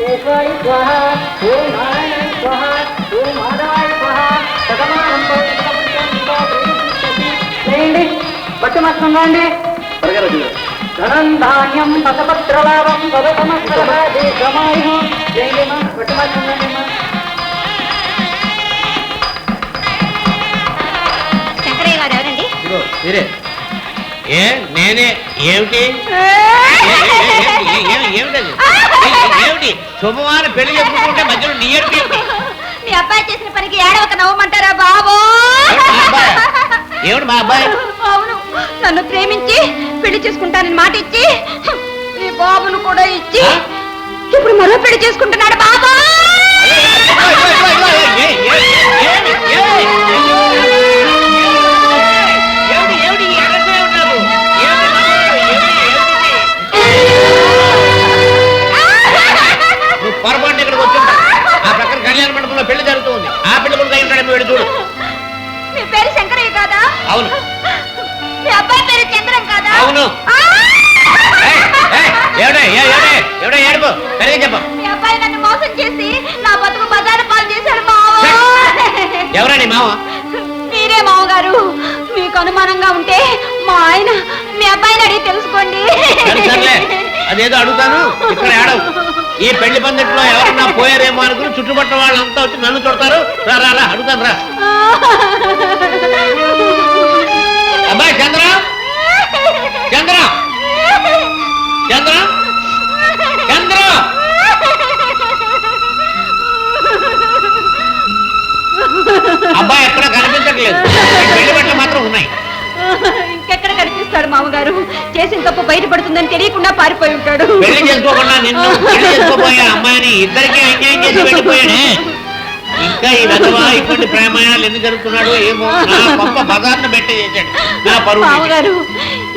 కేశవాయ స్వాహ, ఓం నారాయణ స్వాహ, ఓం మాధవాయ స్వాహ. చేయండి, బట్టి మాత్రం అండి. ధనం ధాన్యం పసపత్రలాభం దేశమాయు. చేయండి మా బట్టి మాత్రం అండి. మా శంకరయ్య గారు ఎవరండి? మీరే? నేనే. ఏమిటి ఏమిటది? ఏమిటి శుభవారం పెళ్లి చెప్పుకుంటే మధ్యలో నీ ఏమిటి? మీ అబ్బాయి చేసిన పనికి ఏడవక నవ్వమంటారా బాబో? ఏమిటి మా అబ్బాయి? అవును, నన్ను ప్రేమించి పెళ్లి చేసుకుంటానని మాట ఇచ్చి ఈ బాబును కూడా ఇచ్చి ఇప్పుడు మరో పెళ్లి చేసుకుంటున్నాడు బాబా. పొరపాటు ఇక్కడికి వచ్చుంటా. ఆ ప్రక్కన కళ్యాణ మండపంలో పెళ్లి జరుగుతుంది. ఆ పెళ్లి కూడా అయి ఉంటాడు. వెళ్ళి చూడు. మీ పేరు శంకరయ్య కాదా? అవును. మీ అబ్బాయి పేరు చంద్రం కాదా? అవును. ఏడుపు సరిగా చెప్పు. మీ అబ్బాయి నన్ను మోసం చేసి నా బతుకు బజారు పాలు చేశాడు మావ. ఎవరండి మావ? మీరే మావగారు. మీకు అనుమానంగా ఉంటే మా ఆయన మీ అబ్బాయిని అడిగి తెలుసుకోండి. సర్లే, అదేదో అడుగుతాను. ఇక్కడ ఏడవు. ఈ పెళ్లి పందిట్లో ఎవరన్నా పోయారేమో అనుకుని చుట్టుపక్కల వాళ్ళంతా వచ్చి నన్ను చూడతారు. రా అడుగుతాను రా. అబ్బాయి చంద్ర, చంద్ర, చంద్ర, చంద్ర. అబ్బాయి ఎక్కడ కనిపించట్లేదు. పెళ్లి బట్టలు మాత్రం ఉన్నాయి. ఇంకెక్కడ కనిపిస్తాడు మామగారు? చేసిన తప్పు బయటపడుతుందని తెలియకుండా పారిపోయి ఉంటాడు. పెళ్లి చేసుకోకుండా నిన్ను పెళ్లి చేసుకోబోయే అమ్మాయిని ఇద్దరికి అన్యాయం చేసి వెళ్ళిపోయాడే. ఇంకా ఈ విధవా ఇటువంటి ప్రేమాయాలు ఎందుకు జరుగుతున్నాడు ఏమో. నా గొప్ప బజార్ను బెట్ట చేశాడు. నా పరువు మామగారు,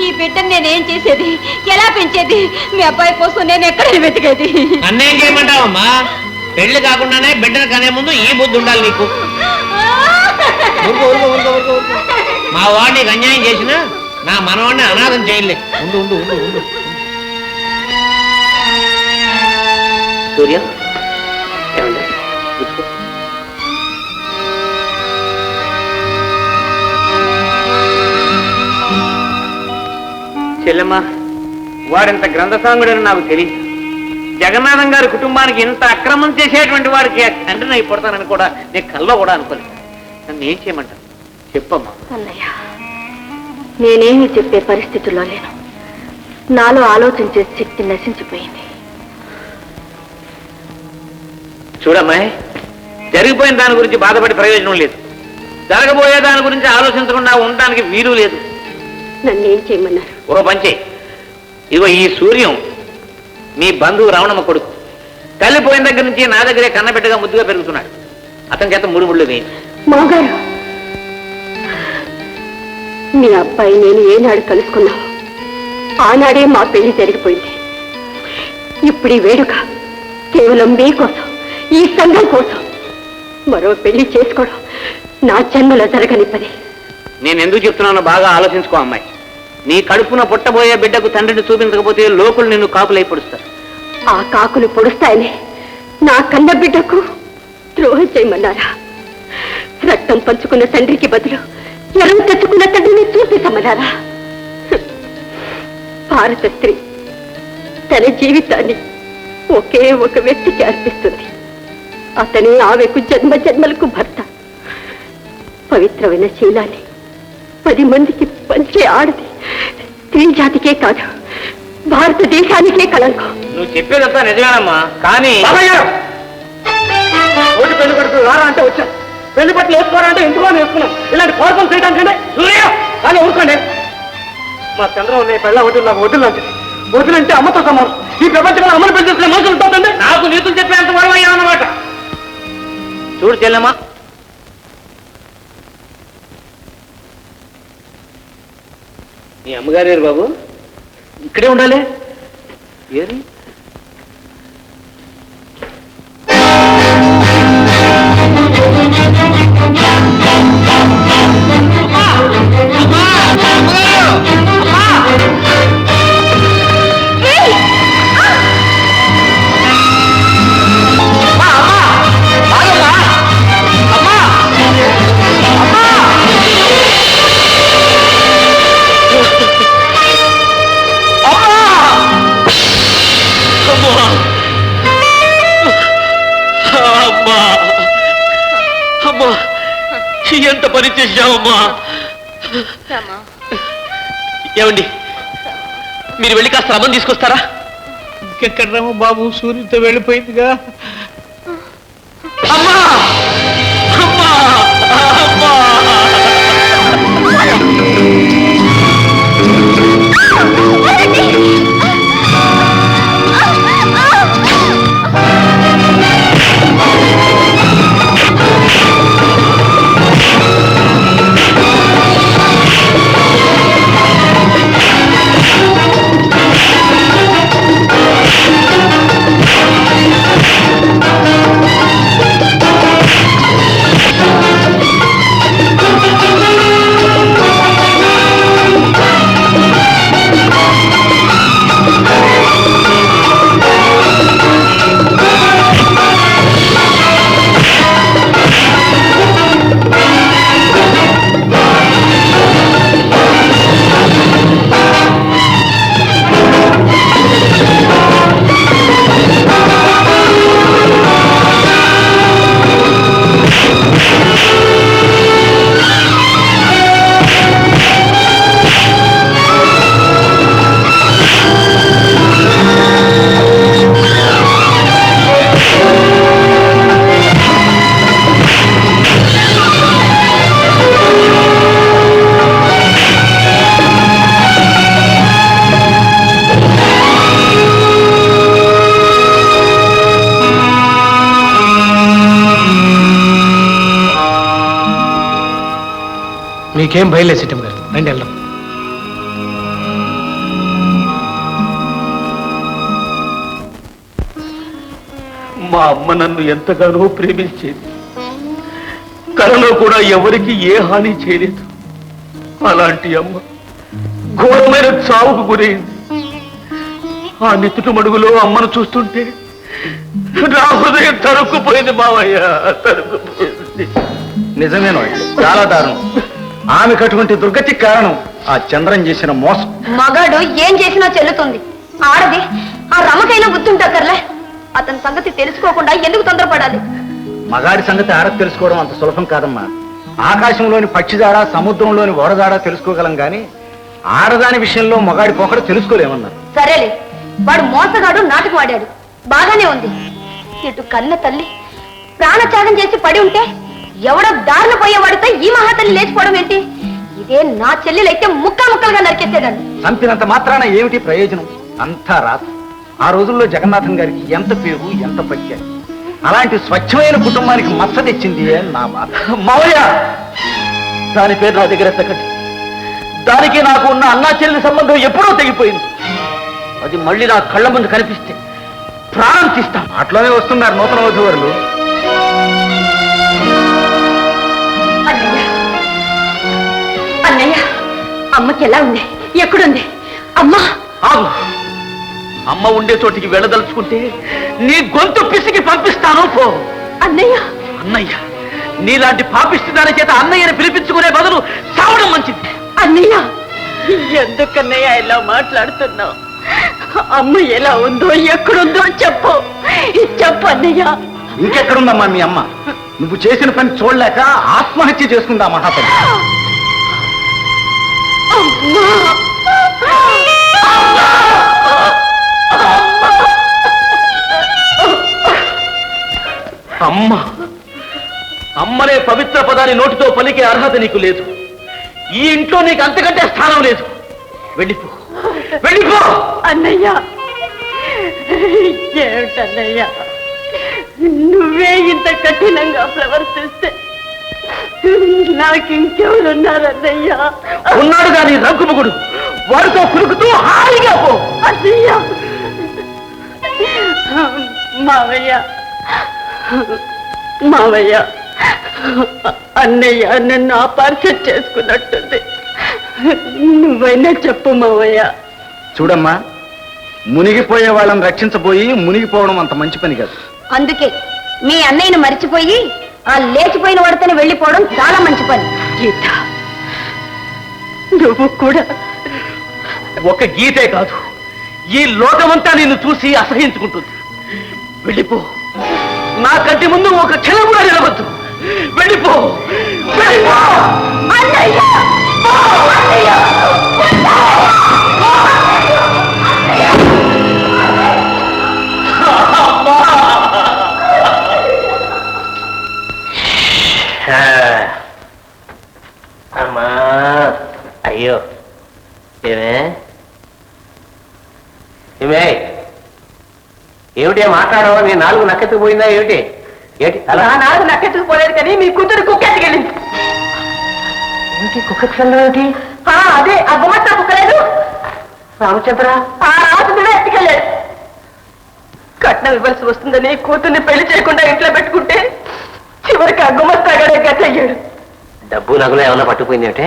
ఈ బిడ్డను నేనేం చేసేది, ఎలా పెంచేది? మీ అబ్బాయి కోసం నేను ఎక్కడ వెతికేది? నన్నేం చేయమంటావమ్మా? పెళ్లి కాకుండానే బిడ్డను కనే ముందు ఈ బుద్ధి ఉండాలి నీకు. మా వాడు నీకు అన్యాయం చేసినా నా మనవాడిని అనాథం చేయలే. ఉండు ఉండు ఉండు ఉండు. సూర్య చెల్లెమ్మ, వాడింత గ్రంథసాంగుడని నాకు తెలియదు. జగన్నాథం గారి కుటుంబానికి ఇంత అక్రమం చేసేటువంటి వాడికి తండ్రిని అయిపోతానని కూడా నేను కల్లో కూడా అనుకోలేదు. నన్ను ఏం చేయమంటాను చెప్పమ్మా. అన్నయ్య, నేనేమీ చెప్పే పరిస్థితుల్లో లేను. నాలో ఆలోచించే శక్తి నశించిపోయింది. చూడమ్మాయి, జరిగిపోయిన దాని గురించి బాధపడి ప్రయోజనం లేదు. జరగబోయే దాని గురించి ఆలోచించకుండా ఉండడానికి వీలు లేదు. నన్ను ఏం చేయమన్నారు? ఓ పంచే, ఇగో ఈ సూర్యం మీ బంధువు రావణమ్మ కొడుకు. తల్లి పోయిన దగ్గర నుంచి నా దగ్గరే కన్నబిడ్డగా ముద్దుగా పెరుగుతున్నాడు. అతని చేత మూడు ముళ్ళు వేయి. మాగారు, మీ అబ్బాయి నేను ఏనాడు కలుసుకున్నావు ఆనాడే మా పెళ్లి జరిగిపోయింది. ఇప్పుడు ఈ వేడుక కేవలం మీకోసం, ఈ సంఘం కోసం. మరో పెళ్లి చేసుకోవడం నా జన్మలో జరగనిప్పది. నేను ఎందుకు చెప్తున్నానో బాగా ఆలోచించుకో అమ్మాయి. నీ కడుపున పుట్టబోయే బిడ్డకు తండ్రిని చూపించకపోతే లోకులు నిన్ను కాకులై పొడుస్తారు. ఆ కాకులు పొడుస్తాయని నా కన్న బిడ్డకు ద్రోహం చేయమన్నారా? రక్తం పంచుకున్న తండ్రికి బదులు ఎరువు తెచ్చుకున్న తండ్రిని చూపించమన్నారా? భారత స్త్రీ తన జీవితాన్ని ఒకే ఒక వ్యక్తికి అర్పిస్తుంది. అతనే ఆమెకు జన్మ జన్మలకు భర్త. పవిత్రమైన శీలాన్ని 10 మందికి పంచే ఆడది స్త్రీ జాతికే కాదు, భారతదేశానికే కళంకం. నువ్వు చెప్పేదంతా నిజమేనమ్మా, కానీ ఓటు పెళ్లి కొడుకు రారా అంటే వచ్చాం. పెళ్లి బట్టలు వేసుకోవాలంటే ఎందుకో వేసుకున్నాం. ఇలాంటి కోరికలు చేయడానికంటే కానీ ఊరుకోండి. మా చంద్రబాబు పెళ్ళ వడ్డీలు నాకు వడ్డీలు లాంటిది. వడ్డీలంటే అమ్మతో సమానం. ఈ ప్రపంచంలో అమ్మను పెళ్లి చేసుకునే మనుషులు ఉంటుందండి. నాకు నీతులు చెప్పేంత వరమయ్యామన్నమాట. చూడు చెల్లెమ్మా, మీ అమ్మగారు బాబు ఇక్కడే ఉండాలి. ఏరి ఎంత పని చేశావమ్మా. ఏమండి, మీరు వెళ్ళి కాస్త రమ్మని తీసుకొస్తారా? ఇంకెక్కడేమో బాబు, సూర్యుడితో వెళ్ళిపోయిందిగా. అమ్మా అమ్మా అమ్మా. మీకేం భయలేదు సిట్టం గారు, రండి వెళ్దాం. మా అమ్మ నన్ను ఎంతగానో ప్రేమించేది. కలలో కూడా ఎవరికి ఏ హాని చేయలేదు. అలాంటి అమ్మ ఘోరమైన చావుకు గురైంది. ఆ నెత్తుటి మడుగులో అమ్మను చూస్తుంటే నా హృదయం తరుక్కుపోయింది మావయ్య, తరుక్కుపోయింది. నిజమేనో, చాలా దారుణం. ఆమె కటువంటి దుర్గతికి కారణం ఆ చంద్రం చేసిన మోసం. మగాడు ఏం చేసినా చెల్లుతుంది. ఆడది ఆ రమకైనా బుద్ధుంటాకర్లే. అతని సంగతి తెలుసుకోకుండా ఎందుకు తొందరపడాలి? మగాడి సంగతి ఆడ తెలుసుకోవడం అంత సులభం కాదమ్మా. ఆకాశంలోని పక్షిజాడ, సముద్రంలోని ఓడజాడ తెలుసుకోగలం గాని ఆడదాని విషయంలో మగాడి పొకడు తెలుసుకోలేమన్నారు. సరేలే, వాడు మోసగాడు, నాటకం ఆడాడు, బాగానే ఉంది. ఇటు కన్న తల్లి ప్రాణత్యాగం చేసి పడి ఉంటే ఎవడో దారిన పోయేవాడితో ఈ మహాతల్లి లేచిపోవడం ఏంటి? ఇదే నా చెల్లెలైతే ముక్క ముక్కలుగా నరికేసేదాన్ని. చంపినంత మాత్రాన ఏమిటి ప్రయోజనం? అంతా రాత. ఆ రోజుల్లో జగన్నాథం గారికి ఎంత పేరు, ఎంత పక్యాలు. అలాంటి స్వచ్ఛమైన కుటుంబానికి మచ్చ తెచ్చింది నా బాధ. మావయ్య, దాని పేరు నా దగ్గర ఎత్తకండి. దానికి నాకు ఉన్న అన్నా చెల్లి సంబంధం ఎప్పుడో తెగిపోయింది. అది మళ్ళీ నా కళ్ళ ముందు కనిపిస్తే ప్రాణం తీస్తాం. అట్లోనే వస్తున్నారు నూతన వధువరులు. అన్నయ్య, అమ్మకి ఎలా ఉంది? ఎక్కడుంది అమ్మా? ఆగు. అమ్మ ఉండే చోటికి వెళ్ళదలుచుకుంటే నీ గొంతు పిసికి పంపిస్తాను, పో. అన్నయ్య, అన్నయ్య, నీలాంటి పాపిష్టి దాని చేత అన్నయ్యని పిలిపించుకునే బదులు చావడం మంచిది. అన్నయ్య, ఎందుకన్నయ్య ఇలా మాట్లాడుతున్నావు? అమ్మ ఎలా ఉందో, ఎక్కడుందో చెప్పు, చెప్పు అన్నయ్య. ఇంకెక్కడుందమ్మా మీ అమ్మ? నువ్వు చేసిన పని చూడలేక ఆత్మహత్య చేసుకుందా మహాతల్లి. అమ్మ, అమ్మనే పవిత్ర పదాన్ని నోటితో పలికే అర్హత నీకు లేదు. ఈ ఇంట్లో నీకు అంతకంటే స్థానం లేదు. వెళ్ళిపో, వెళ్ళిపో. అన్నయ్య, ఏమిటన్నయ్య, నువ్వే ఇంత కఠినంగా ప్రవర్తిస్తే నాకింకెవరున్నారన్నయ్యా? ఉన్నాడు కానీ రంకుముగుడు, వాడితో కురుకుతూ హాయిగా పో. అన్నయ్య, మావయ్య, మావయ్య, అన్నయ్య నన్ను అపార్థం చేసుకున్నట్టుంది. నువ్వైనా చెప్పు మావయ్య. చూడమ్మా, మునిగిపోయే వాళ్ళని రక్షించబోయి మునిగిపోవడం అంత మంచి పని కాదు. అందుకే మీ అన్నయ్యను మరిచిపోయి ఆ లేచిపోయిన వాడితోనే వెళ్ళిపోవడం చాలా మంచి పని. గీత, నువ్వు కూడా ఒక గీతే కాదు, ఈ లోకమంతా నిన్ను చూసి అసహించుకుంటుంది. వెళ్ళిపో, నా కంటి ముందు ఒక క్షణం కూడా నిలవద్దు. వెళ్ళిపో వెళ్ళిపో అన్నయ్య! పో, అన్నయ్య! అమ్మా అయ్యో ఏమే ఏమే ఏమిటి మాట్లాడవా నీ నాలుగు నక్కెత్తుకుపోయిందా ఏమిటి ఏమిటి అలా నా నాలుగు నక్కెత్తుకుపోలేదు కానీ మీ కూతురు కుక్కెత్తుకెళ్ళింది. ఏమిటి కుక్కక్షల్లో ఏమిటి అదే ఆ గుమస్తా కుక్కలేదు రామచంద్ర ఆ రామచంద్రుడే ఎత్తుకెళ్ళాడు. కట్నం ఇవ్వాల్సి వస్తుందని కూతుర్ని పెళ్లి చేయకుండా ఇంట్లో పెట్టుకుంటే చివరికి ఆ గుమస్తాగాడే గతయ్యాడు. డబ్బు నగలు ఏమన్నా పట్టుకుపోయింది ఏమిటే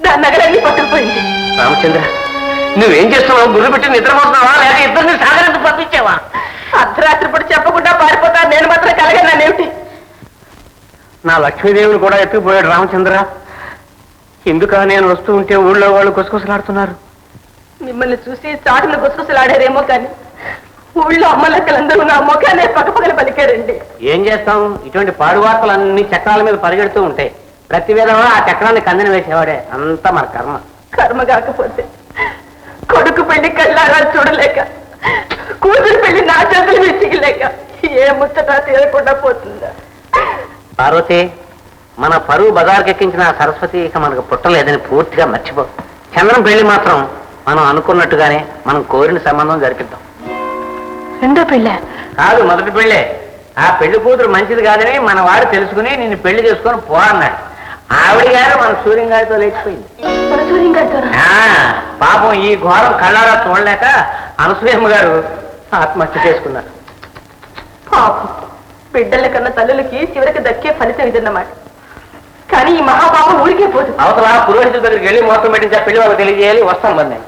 దాని నగలన్నీ పట్టుకుపోయింది. రామచంద్ర నువ్వేం చేస్తున్నావు గుర్రు పెట్టి నిద్రపోతున్నావా లేక ఇద్దరిని సాగరంతో పంపించావా అర్ధరాత్రి పూట చెప్పకుండా పారిపోతా నేను మాత్రం కలగన్నానేమిటి? నా లక్ష్మీదేవిని కూడా ఎత్తుకుపోయాడు రామచంద్ర ఎందుక నేను వస్తూ ఉంటే ఊళ్ళో వాళ్ళు గుసగుసలాడుతున్నారు. మిమ్మల్ని చూసి చాటును గుసగుసలాడారేమో కానీ ఊళ్ళో అమ్మలక్కలందరూ నా ముఖాన్ని పక్కపక్కన పలికారండి. ఏం చేస్తాం ఇటువంటి పాడు వార్తలు అన్ని చక్రాల మీద పరిగెడుతూ ఉంటాయి. ప్రతి విధంగా ఆ చక్రాన్ని కందెన వేసేవాడే అంతా మన కర్మ. కర్మ కాకపోతే కొడుకు పెళ్లి కళ్ళారా చూడలేక కూతురు పెళ్లి నా చేతులు విసిగిలేక ఏ ముచ్చట తీరకుండా పోతుందా? పార్వతి మన పరువు బజార్కెక్కించిన ఆ సరస్వతి ఇక మనకు పుట్టలేదని పూర్తిగా మర్చిపో. చంద్రం పెళ్లి మాత్రం మనం అనుకున్నట్టుగానే మనం కోరిన సంబంధం జరిపిద్దాం. రెండో పెళ్ళ కాదు మొదటి పెళ్ళే. ఆ పెళ్లి కూతురు మంచిది కాదని మన వాడు తెలుసుకుని నిన్ను పెళ్లి చేసుకొని పో అన్నాడు. ఆవిడ గారు మన సూర్యం గారితో లేచిపోయింది. పాపం ఈ ఘోరం కళ్ళారా చూడలేక అనసూయమ్మ గారు ఆత్మహత్య చేసుకున్నారు. పాపం బిడ్డల కన్నా తల్లులకి చివరికి దక్కే ఫలితం ఇదన్నమాట. కానీ ఈ మహాపాపం ఊరికే పోదు. అవతల పురోహితుల దగ్గరికి వెళ్ళి మోసం పెట్టించా పెళ్లి వాళ్ళకి తెలియజేయాలి. వస్తాం మరి నేను.